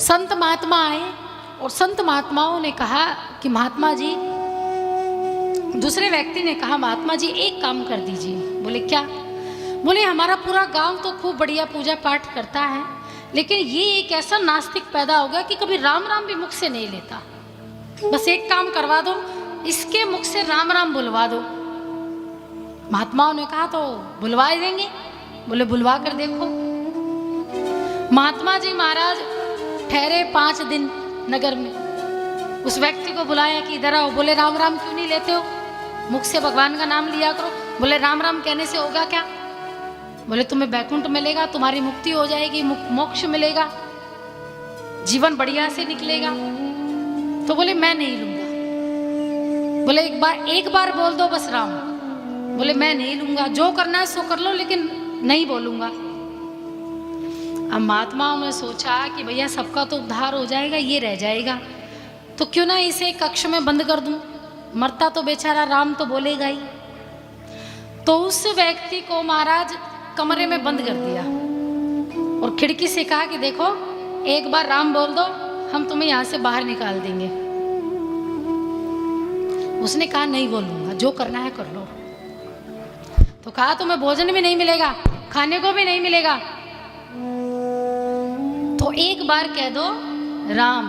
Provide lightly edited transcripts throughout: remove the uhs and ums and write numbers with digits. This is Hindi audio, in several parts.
संत महात्मा आए और संत महात्माओं ने कहा कि महात्मा जी, दूसरे व्यक्ति ने कहा महात्मा जी एक काम कर दीजिए। बोले क्या? बोले हमारा पूरा गांव तो खूब बढ़िया पूजा पाठ करता है, लेकिन ये एक ऐसा नास्तिक पैदा हो गया कि कभी राम राम भी मुख से नहीं लेता। बस एक काम करवा दो, इसके मुख से राम राम बुलवा दो। महात्माओं ने कहा तो बुलवा देंगे। बोले बुलवा कर देखो। महात्मा जी महाराज ठहरे 5 दिन नगर में। उस व्यक्ति को बुलाया कि इधर आओ। बोले राम राम क्यों नहीं लेते हो? मुख से भगवान का नाम लिया करो। बोले राम राम कहने से होगा क्या? बोले तुम्हें बैकुंठ मिलेगा, तुम्हारी मुक्ति हो जाएगी, मोक्ष मिलेगा, जीवन बढ़िया से निकलेगा। तो बोले मैं नहीं लूंगा। बोले एक बार बोल दो बस राम। बोले मैं नहीं लूंगा, जो करना है सो कर लो, लेकिन नहीं बोलूंगा। अब महात्माओं ने सोचा कि भैया सबका तो उद्धार हो जाएगा, ये रह जाएगा, तो क्यों ना इसे कक्ष में बंद कर दूं, मरता तो बेचारा राम तो बोलेगा ही। तो उस व्यक्ति को महाराज कमरे में बंद कर दिया और खिड़की से कहा कि देखो एक बार राम बोल दो, हम तुम्हें यहां से बाहर निकाल देंगे। उसने कहा नहीं बोलूंगा, जो करना है कर लो। तो कहा तुम्हें भोजन भी नहीं मिलेगा, खाने को भी नहीं मिलेगा, तो एक बार कह दो राम।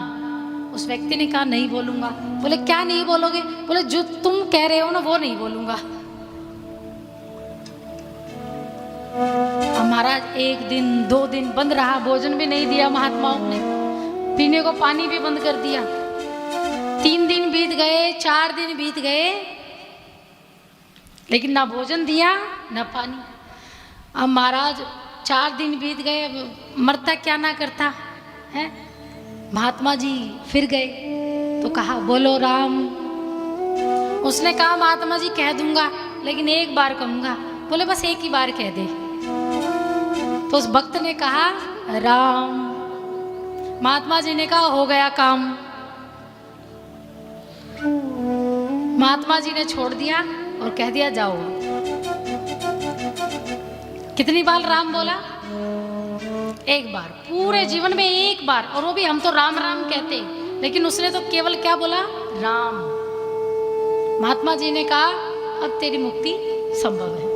उस व्यक्ति ने कहा नहीं बोलूंगा। बोले क्या नहीं बोलोगे? बोले जो तुम कह रहे हो ना वो नहीं बोलूंगा। महाराज 1 दिन 2 दिन बंद रहा, भोजन भी नहीं दिया महात्माओं ने, पीने को पानी भी बंद कर दिया। 3 दिन बीत गए, 4 दिन बीत गए, लेकिन ना भोजन दिया ना पानी। अब महाराज 4 दिन बीत गए, मरता क्या ना करता है। महात्मा जी फिर गए तो कहा बोलो राम। उसने कहा महात्मा जी कह दूंगा, लेकिन एक बार कहूंगा। बोले बस एक ही बार कह दे। तो उस भक्त ने कहा राम। महात्मा जी ने कहा हो गया काम। महात्मा जी ने छोड़ दिया और कह दिया जाओ। कितनी बार राम बोला? एक बार, पूरे जीवन में एक बार। और वो भी हम तो राम राम कहते, लेकिन उसने तो केवल क्या बोला? राम। महात्मा जी ने कहा अब तेरी मुक्ति संभव है।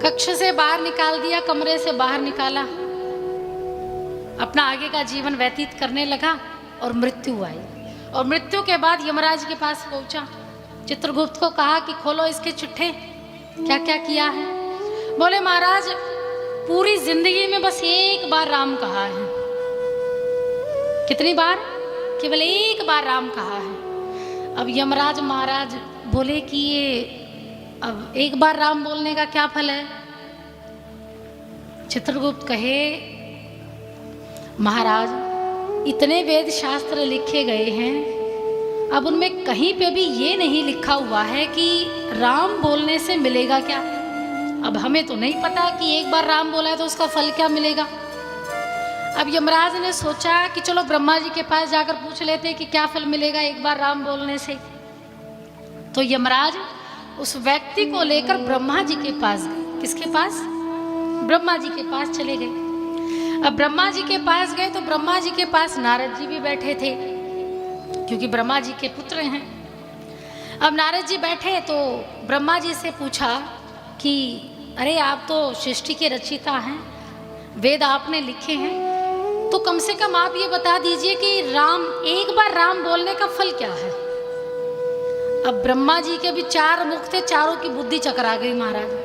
कक्ष से बाहर निकाल दिया, कमरे से बाहर निकाला, अपना आगे का जीवन व्यतीत करने लगा और मृत्यु आई। और मृत्यु के बाद यमराज के पास पहुंचा। चित्रगुप्त को कहा कि खोलो इसके चिट्ठे, क्या क्या किया है। बोले महाराज पूरी जिंदगी में बस एक बार राम कहा है। कितनी बार? केवल एक बार राम कहा है। अब यमराज महाराज बोले कि ये अब एक बार राम बोलने का क्या फल है? चित्रगुप्त कहे महाराज इतने वेद शास्त्र लिखे गए हैं, अब उनमें कहीं पे भी ये नहीं लिखा हुआ है कि राम बोलने से मिलेगा क्या। अब हमें तो नहीं पता कि एक बार राम बोला है तो उसका फल क्या मिलेगा। अब यमराज ने सोचा कि चलो ब्रह्मा जी के पास जाकर पूछ लेते कि क्या फल मिलेगा एक बार राम बोलने से। तो यमराज उस व्यक्ति को लेकर ब्रह्मा जी के पास गए। किसके पास? ब्रह्मा जी के पास चले गए। अब ब्रह्मा जी के पास गए तो ब्रह्मा जी के पास नारद जी भी बैठे थे, क्योंकि ब्रह्मा जी के पुत्र हैं। अब नारद जी बैठे तो ब्रह्मा जी से पूछा कि अरे आप तो सृष्टि के रचयिता हैं, वेद आपने लिखे हैं, तो कम से कम आप ये बता दीजिए कि राम एक बार राम बोलने का फल क्या है। अब ब्रह्मा जी के भी 4 मुख थे, चारों की बुद्धि चकरा गई। महाराज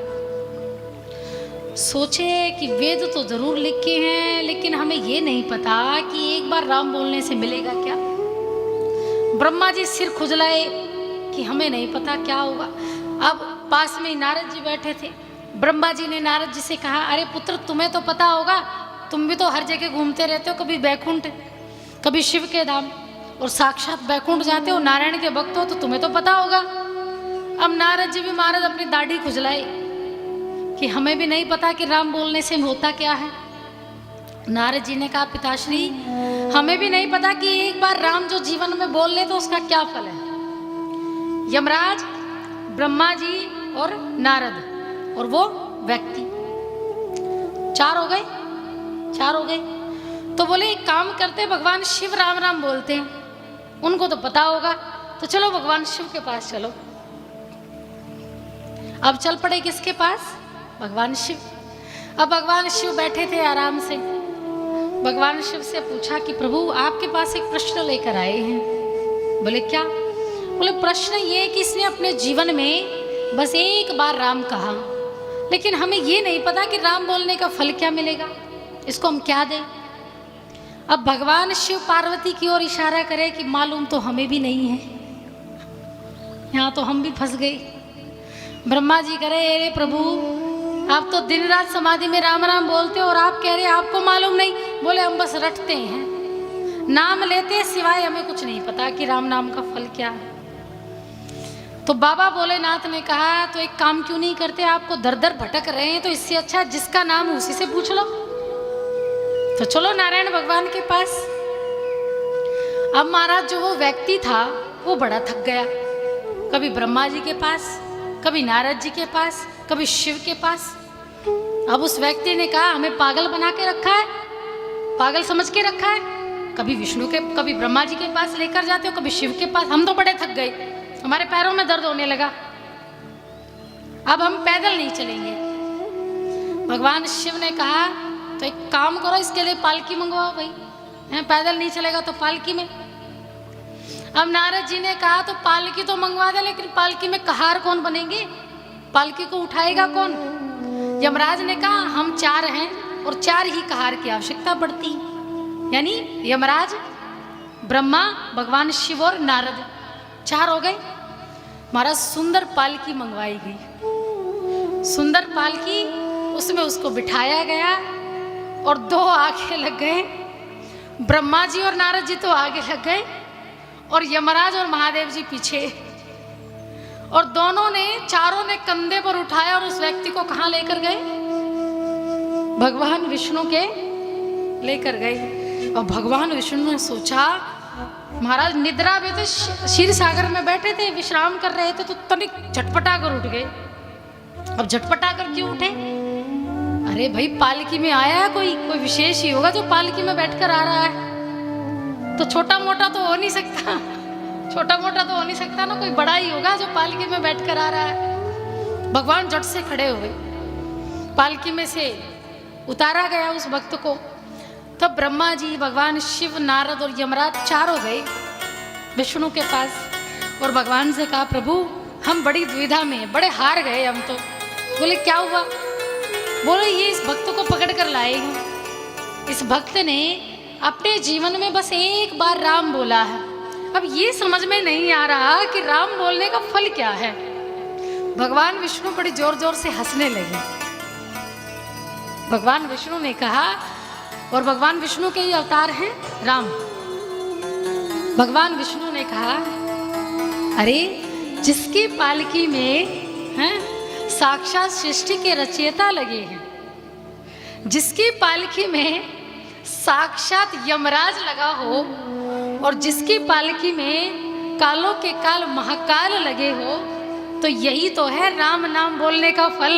सोचे कि वेद तो जरूर लिखे हैं, लेकिन हमें ये नहीं पता कि एक बार राम बोलने से मिलेगा क्या। ब्रह्मा जी सिर खुजलाए कि हमें नहीं पता क्या होगा। अब पास में नारद जी बैठे थे। ब्रह्मा जी ने नारद जी से कहा अरे पुत्र तुम्हें तो पता होगा, तुम भी तो हर जगह घूमते रहते हो, कभी बैकुंठ, कभी शिव के धाम, और साक्षात बैकुंठ जाते हो, नारायण के भक्त हो, तो तुम्हें तो पता होगा। अब नारद जी भी महाराज अपनी दाढ़ी खुजलाए कि हमें भी नहीं पता कि राम बोलने से होता क्या है। नारद जी ने कहा पिताश्री हमें भी नहीं पता कि एक बार राम जो जीवन में बोल ले तो उसका क्या फल है। यमराज, ब्रह्मा जी और नारद और वो व्यक्ति 4 हो गए। तो बोले एक काम करते, भगवान शिव राम राम बोलते हैं, उनको तो पता होगा, तो चलो भगवान शिव के पास चलो। अब चल पड़े किसके पास? भगवान शिव। अब भगवान शिव बैठे थे आराम से। भगवान शिव से पूछा कि प्रभु आपके पास एक प्रश्न लेकर आए हैं। बोले क्या? बोले प्रश्न ये कि इसने अपने जीवन में बस एक बार राम कहा, लेकिन हमें ये नहीं पता कि राम बोलने का फल क्या मिलेगा, इसको हम क्या दें। अब भगवान शिव पार्वती की ओर इशारा करे कि मालूम तो हमें भी नहीं है, यहाँ तो हम भी फंस गए। ब्रह्मा जी करे, अरे प्रभु आप तो दिन रात समाधि में राम राम बोलते हो और आप कह रहे हैं आपको मालूम नहीं। बोले हम बस रटते हैं, नाम लेते हैं, सिवाय हमें कुछ नहीं पता कि राम नाम का फल क्या है। तो बाबा भोलेनाथ ने कहा तो एक काम क्यों नहीं करते, आपको दर दर भटक रहे हैं तो इससे अच्छा जिसका नाम उसी से पूछ लो। तो चलो नारायण भगवान के पास। अब महाराज जो वो व्यक्ति था वो बड़ा थक गया, कभी ब्रह्मा जी के पास, कभी नारद जी के पास, कभी शिव के पास। अब उस व्यक्ति ने कहा हमें पागल बना के रखा है, पागल समझ के रखा है, कभी विष्णु के, कभी ब्रह्मा जी के पास लेकर जाते हो, कभी शिव के पास। हम तो बड़े थक गए, हमारे पैरों में दर्द होने लगा, अब हम पैदल नहीं चलेंगे। भगवान शिव ने कहा तो एक काम करो, इसके लिए पालकी मंगवाओ भाई, पैदल नहीं चलेगा तो पालकी में। अब नारद जी ने कहा तो पालकी तो मंगवा दे, लेकिन पालकी में कहार कौन बनेंगे, पालकी को उठाएगा कौन। यमराज ने कहा हम 4 हैं और 4 ही कहार की आवश्यकता पड़ती, यानी यमराज, ब्रह्मा, भगवान शिव और नारद, 4 हो गए। महाराज सुंदर पालकी मंगवाई गई, सुंदर पालकी, उसमें उसको बिठाया गया और 2 आगे लग गए, ब्रह्मा जी और नारद जी तो आगे लग गए और यमराज और महादेव जी पीछे। और दोनों ने, चारों ने कंधे पर उठाया और उस व्यक्ति को कहाँ लेकर गए? भगवान विष्णु के लेकर गए। और भगवान विष्णु ने सोचा, महाराज निद्रा में थे, क्षीर सागर में बैठे थे, विश्राम कर रहे थे, तो तनिक झटपटा कर उठ गए। अब झटपटा कर क्यों उठे? अरे भाई पालकी में आया है कोई विशेष ही होगा जो पालकी में बैठकर आ रहा है, तो छोटा मोटा तो हो नहीं सकता, छोटा मोटा तो हो नहीं सकता ना, कोई बड़ा ही होगा जो पालकी में बैठकर आ रहा है। भगवान झट से खड़े हुए, पालकी में से उतारा गया उस भक्त को। तब ब्रह्मा जी, भगवान शिव, नारद और यमराज 4 हो गए विष्णु के पास और भगवान से कहा प्रभु हम बड़ी दुविधा में, बड़े हार गए हम तो। बोले क्या हुआ? बोले ये इस भक्त को पकड़ कर लाए हैं, इस भक्त ने अपने जीवन में बस एक बार राम बोला है, अब ये समझ में नहीं आ रहा कि राम बोलने का फल क्या है। भगवान विष्णु बड़ी जोर जोर से हंसने लगे। भगवान विष्णु ने कहा, और भगवान विष्णु के ही अवतार हैं राम। भगवान विष्णु ने कहा अरे जिसकी पालकी में साक्षात सृष्टि के रचयिता लगे हैं, जिसकी पालकी में साक्षात यमराज लगा हो और जिसकी पालकी में कालों के काल महाकाल लगे हो, तो यही तो है राम नाम बोलने का फल।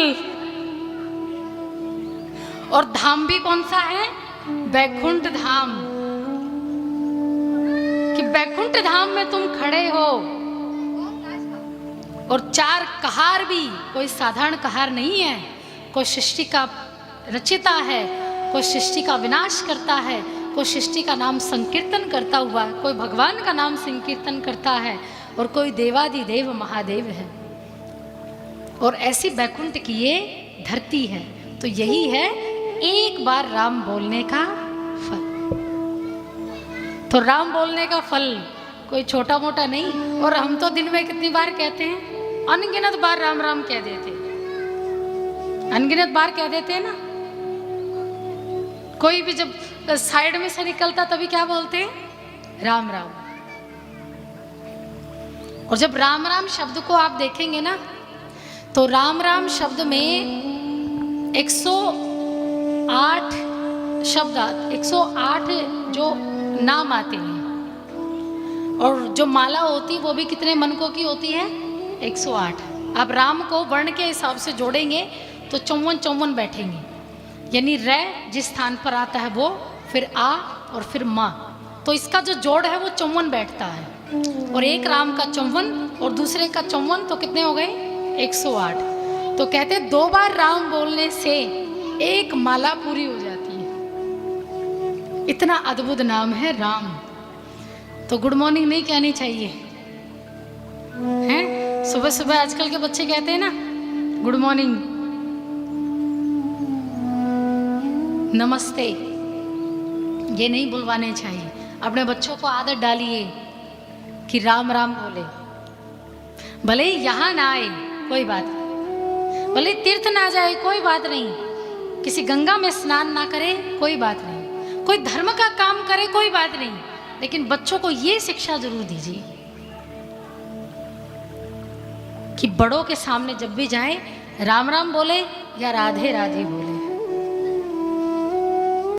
और धाम भी कौन सा है? बैकुंठ धाम। कि बैकुंठ धाम में तुम खड़े हो और 4 कहार भी कोई साधारण कहार नहीं है, कोई सृष्टि का रचिता है, कोई सृष्टि का विनाश करता है, कोई सृष्टि का नाम संकीर्तन करता हुआ, कोई भगवान का नाम संकीर्तन करता है और कोई देवादिदेव महादेव है। और ऐसी बैकुंठ की ये धरती है, तो यही है एक बार राम बोलने का फल। तो राम बोलने का फल कोई छोटा मोटा नहीं। और हम तो दिन में कितनी बार कहते हैं, अनगिनत बार राम राम कह देते, अनगिनत बार कह देते हैं ना। कोई भी जब साइड में से निकलता तभी क्या बोलते हैं? राम राम। और जब राम राम शब्द को आप देखेंगे ना, तो राम राम शब्द में 108 शब्द, 108 जो नाम आते हैं, और जो माला होती वो भी कितने मनकों की होती है? 108। आप राम को वर्ण के हिसाब से जोड़ेंगे तो 54 बैठेंगे, यानी र जिस स्थान पर आता है वो फिर आ और फिर माँ, तो इसका जो जोड़ है वो 54 बैठता है। और एक राम का 54 और दूसरे का 54, तो कितने हो गए? 108। तो कहते 2 बार राम बोलने से एक माला पूरी हो जाती है। इतना अद्भुत नाम है राम। तो गुड मॉर्निंग नहीं कहनी चाहिए, हैं? सुबह सुबह आजकल के बच्चे कहते हैं ना गुड मॉर्निंग, नमस्ते, ये नहीं बुलवाने चाहिए। अपने बच्चों को आदत डालिए कि राम राम बोले। भले ही यहाँ ना आए कोई बात नहीं, भले तीर्थ ना जाए कोई बात नहीं, किसी गंगा में स्नान ना करे कोई बात नहीं, कोई धर्म का काम करे कोई बात नहीं, लेकिन बच्चों को ये शिक्षा जरूर दीजिए कि बड़ों के सामने जब भी जाए राम राम बोले या राधे राधे बोले।